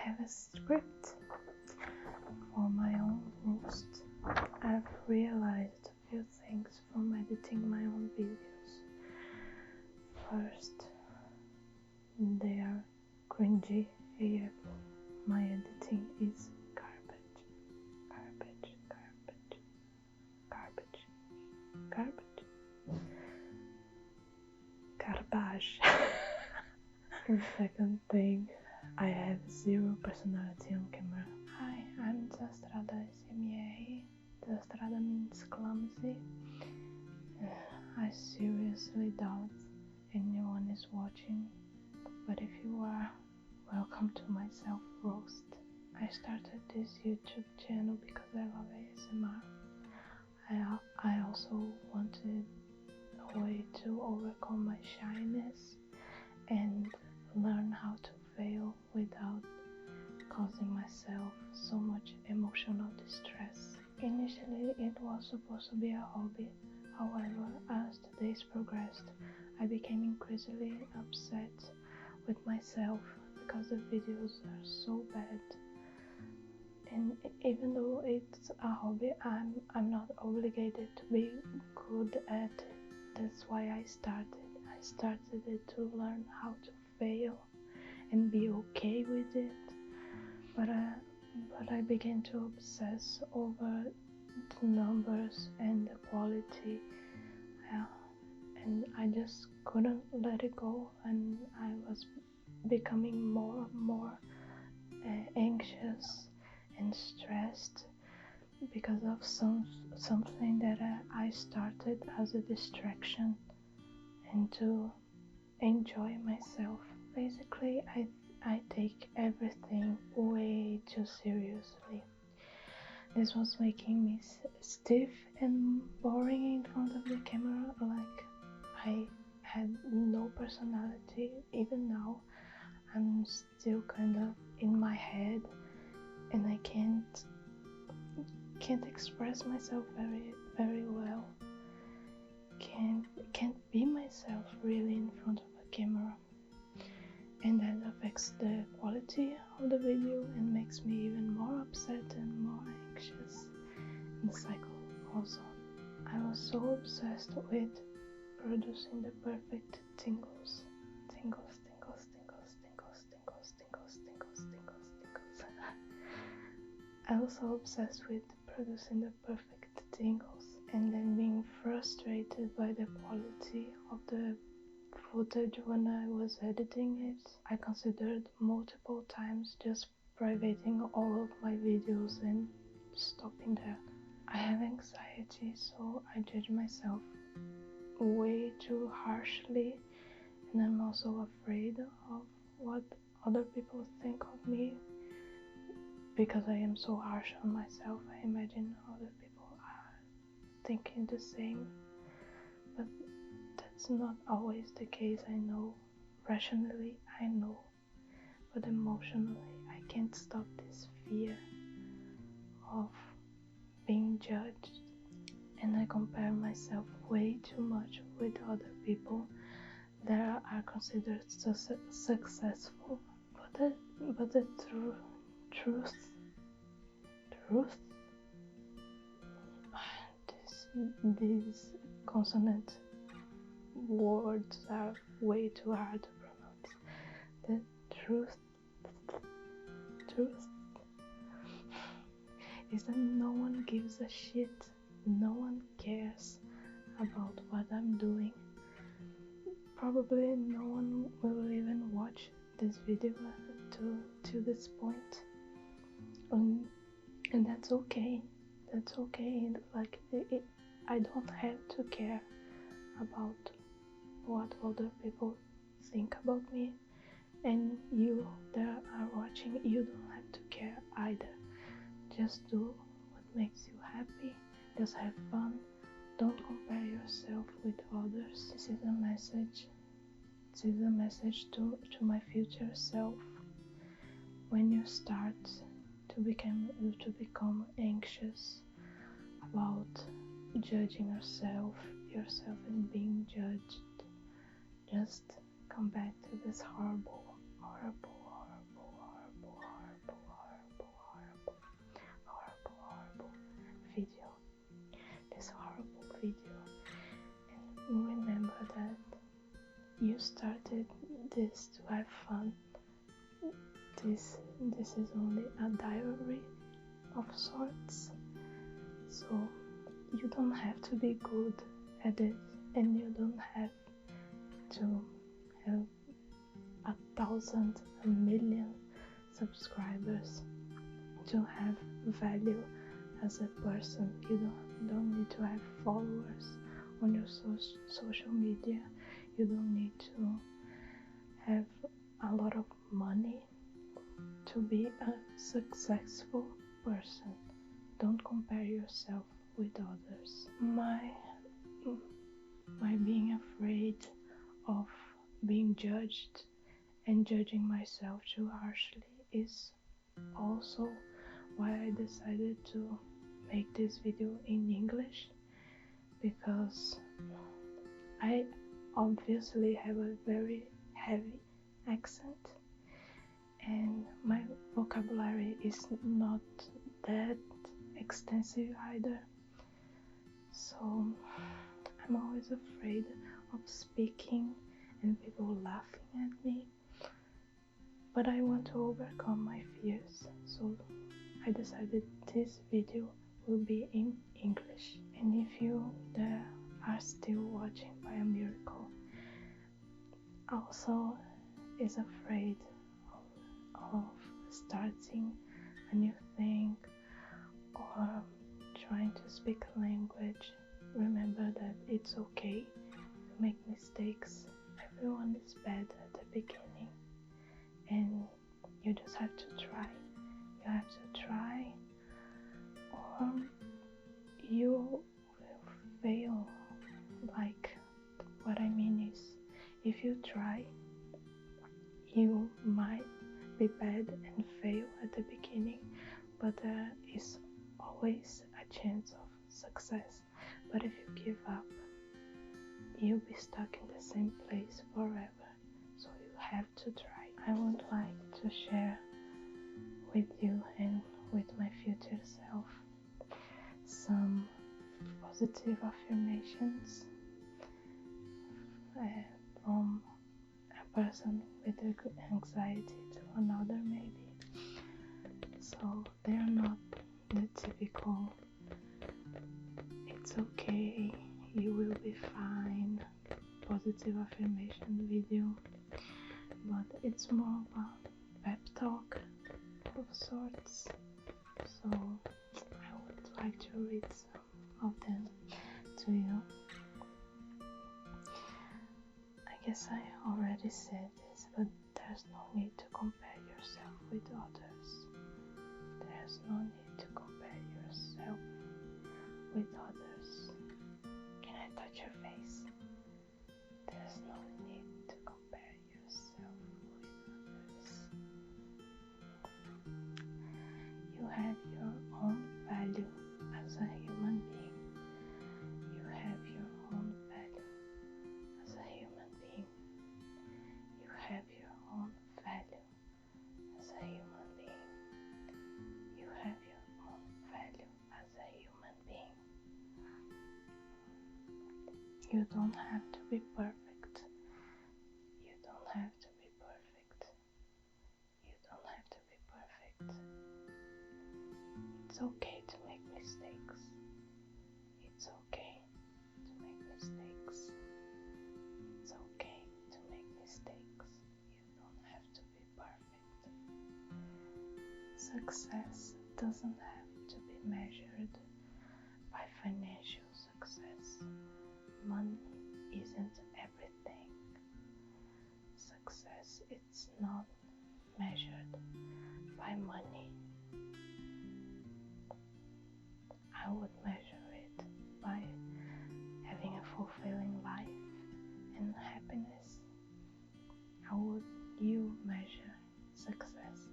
have a script for my own roast. I've realized a few things from editing my own videos. First, they are cringy AF. My editing is garbage. And second thing, I have zero personality on camera. Hi, I'm Desastrada SMEA. Desastrada means clumsy. I seriously doubt anyone is watching, but if you are, welcome to my self-roast. I started this YouTube channel because I love ASMR. I also wanted a way to overcome my shyness and learn how to fail without causing myself so much emotional distress. Initially, it was supposed to be a hobby. However, as the days progressed, I became increasingly upset with myself because the videos are so bad. And even though it's a hobby, I'm not obligated to be good at it. That's why I started. I started it to learn how to fail and be okay with it. But I began to obsess over the numbers and the quality, and I just couldn't let it go, and I was becoming more and more anxious and stressed because of something that I started as a distraction and to enjoy myself. Basically, I take everything way too seriously. This was making me stiff and boring in front of the camera, like I had no personality. Even now, I'm still kind of in my head, and I can't express myself very well. Can't be myself really in front of a camera, and that affects the quality of the video and makes me even more upset and more anxious, and the cycle goes on. I was so obsessed with producing the perfect tingles. I was so obsessed with producing the perfect tingles, and then being frustrated by the quality of the footage when I was editing it. I considered multiple times just privating all of my videos and stopping there. I have anxiety, so I judge myself way too harshly, and I'm also afraid of what other people think of me. Because I am so harsh on myself, I imagine other people are thinking the same, but that's not always the case. I know, rationally I know, but emotionally I can't stop this fear of being judged, and I compare myself way too much with other people that are considered successful. But the truth, these consonant words are way too hard to pronounce. The truth is that no one gives a shit. No one cares about what I'm doing. Probably no one will even watch this video to this point. And that's okay. That's okay. Like I don't have to care about what other people think about me, and you that are watching, you don't have to care either. Just do what makes you happy. Just have fun. Don't compare yourself with others. This is a message. This is a message to my future self. When you start to become anxious about judging yourself and being judged, just come back to this horrible started this to have fun. This is only a diary of sorts, so you don't have to be good at it, and you don't have to have 1,000, a million subscribers to have value as a person. You don't need to have followers on your social media. You don't need to have a lot of money to be a successful person. Don't compare yourself with others. My being afraid of being judged and judging myself too harshly is also why I decided to make this video in English, because I obviously have a very heavy accent and my vocabulary is not that extensive either, so I'm always afraid of speaking and people laughing at me. But I want to overcome my fears, so I decided this video will be in English. And if you there are still watching by a miracle, also is afraid of starting a new thing or trying to speak a language, remember that it's okay to make mistakes. Everyone is bad at the beginning, and you just have to try. You have to try, or you will fail. Like, what I mean is, if you try, you might be bad and fail at the beginning, but there is always a chance of success. But if you give up, you'll be stuck in the same place forever. So you have to try. I would like to share with you and with my future self some positive affirmations from a person with anxiety to another, maybe. So they are not the typical "it's okay, you will be fine" positive affirmation video, but it's more of a pep talk of sorts. So I would like to read some of them to you. I guess I already said this, but there's no need to compare yourself with others. There's no need to compare yourself with others. Can I touch your face? There's no need to compare yourself with others. You have your own value as a human being. You have your own value as a human being. You have your own value as a human being. You have your own value as a human being. You don't have to be perfect. You don't have to be perfect. You don't have to be perfect. It's okay to make mistakes. It's okay to make mistakes. It's okay to make mistakes. You don't have to be perfect. Success doesn't have to be measured by financial success. Money isn't everything. Success is not measured by money. I would measure it by having a fulfilling life and happiness. How would you measure success?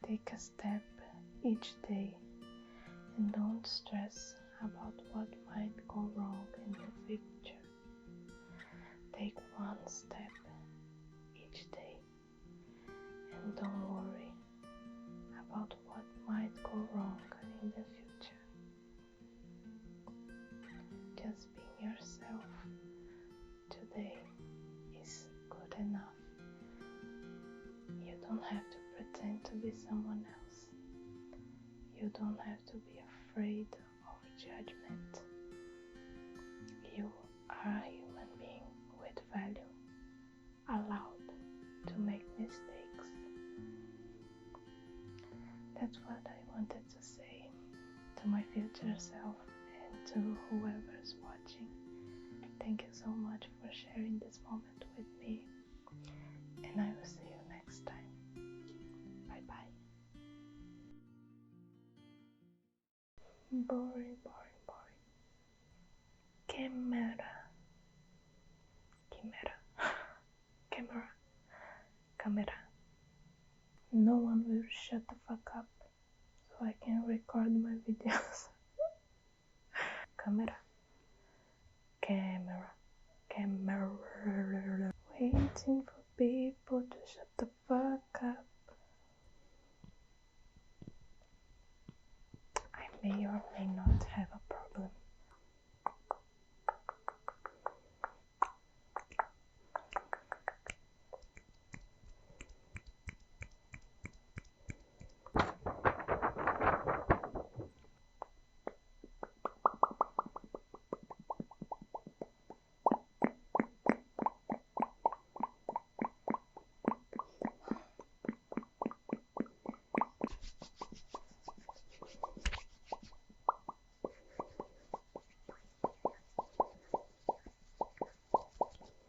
Take a step each day and don't stress about what might go wrong in the future. Take one step each day and don't worry about what might go wrong in the future. Just being yourself today don't have to pretend to be someone else. You don't have to be afraid of judgment. You are a human being with value, allowed to make mistakes. That's what I wanted to say to my future self and to whoever's watching. Thank you so much for sharing this moment with me, and I will see you next time. Bye bye. Boring, boring, boring. Camera. No one will shut the fuck up so I can record my videos. Camera. Waiting for people to shut the fuck up